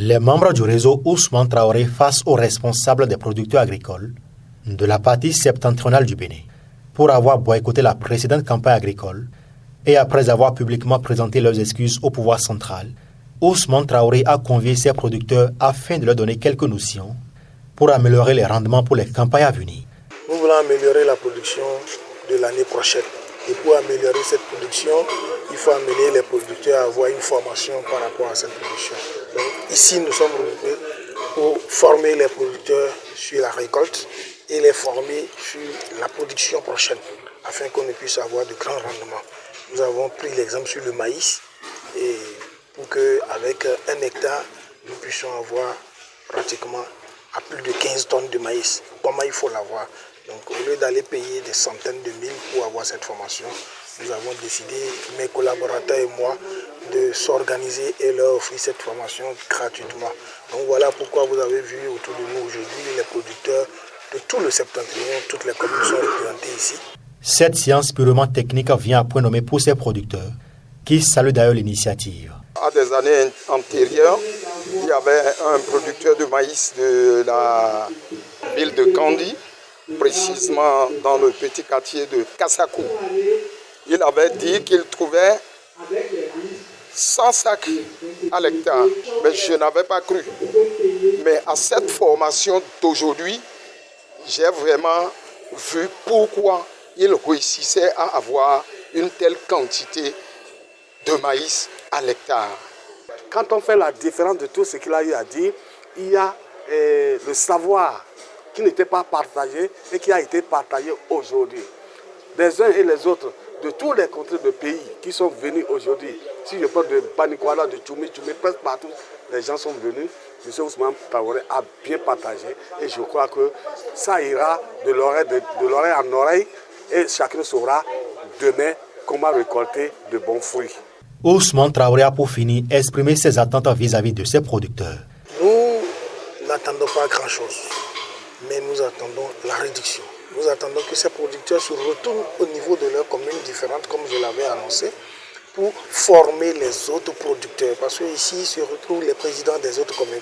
Les membres du réseau Ousmane Traoré face aux responsables des producteurs agricoles de la partie septentrionale du Bénin pour avoir boycotté la précédente campagne agricole et après avoir publiquement présenté leurs excuses au pouvoir central, Ousmane Traoré a convié ses producteurs afin de leur donner quelques notions pour améliorer les rendements pour les campagnes à venir. Nous voulons améliorer la production de l'année prochaine. Et pour améliorer cette production, il faut amener les producteurs à avoir une formation par rapport à cette production. Donc, ici, nous sommes regroupés pour former les producteurs sur la récolte et les former sur la production prochaine, afin qu'on puisse avoir de grands rendements. Nous avons pris l'exemple sur le maïs, et pour qu'avec 1 hectare, nous puissions avoir pratiquement à plus de 15 tonnes de maïs. Comment il faut l'avoir? Donc au lieu d'aller payer des centaines de mille pour avoir cette formation, nous avons décidé, mes collaborateurs et moi, de s'organiser et leur offrir cette formation gratuitement. Donc voilà pourquoi vous avez vu autour de nous aujourd'hui les producteurs de tout le septentrion, toutes les communes sont représentées ici. Cette séance purement technique vient à point nommé pour ces producteurs, qui saluent d'ailleurs l'initiative. À des années antérieures, il y avait un producteur de maïs de la ville de Kandi, précisément dans le petit quartier de Kassakou. Il avait dit qu'il trouvait 100 sacs à l'hectare, mais je n'avais pas cru. Mais à cette formation d'aujourd'hui, j'ai vraiment vu pourquoi il réussissait à avoir une telle quantité de maïs à l'hectare. Quand on fait la différence de tout ce qu'il a eu à dire, il y a le savoir qui n'était pas partagé et qui a été partagé aujourd'hui. Les uns et les autres, de tous les contrées de pays qui sont venus aujourd'hui, si je parle de Panikwala, de Tchoumi, presque partout, les gens sont venus. M. Ousmane Traoré a bien partagé et je crois que ça ira de l'oreille en oreille et chacun saura demain comment récolter de bons fruits. Ousmane Traoré a pour finir exprimé ses attentes vis-à-vis de ses producteurs. Nous n'attendons pas grand-chose, mais nous attendons la réduction. Nous attendons que ces producteurs se retournent au niveau de leurs communes différentes, comme je l'avais annoncé, pour former les autres producteurs. Parce qu'ici se retrouvent les présidents des autres communes.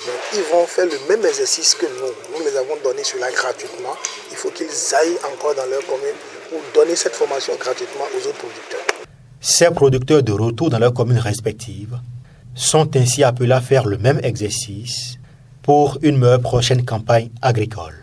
Donc, ils vont faire le même exercice que nous. Nous les avons donné cela gratuitement. Il faut qu'ils aillent encore dans leur commune pour donner cette formation gratuitement aux autres producteurs. Ces producteurs de retour dans leurs communes respectives sont ainsi appelés à faire le même exercice pour une meilleure prochaine campagne agricole.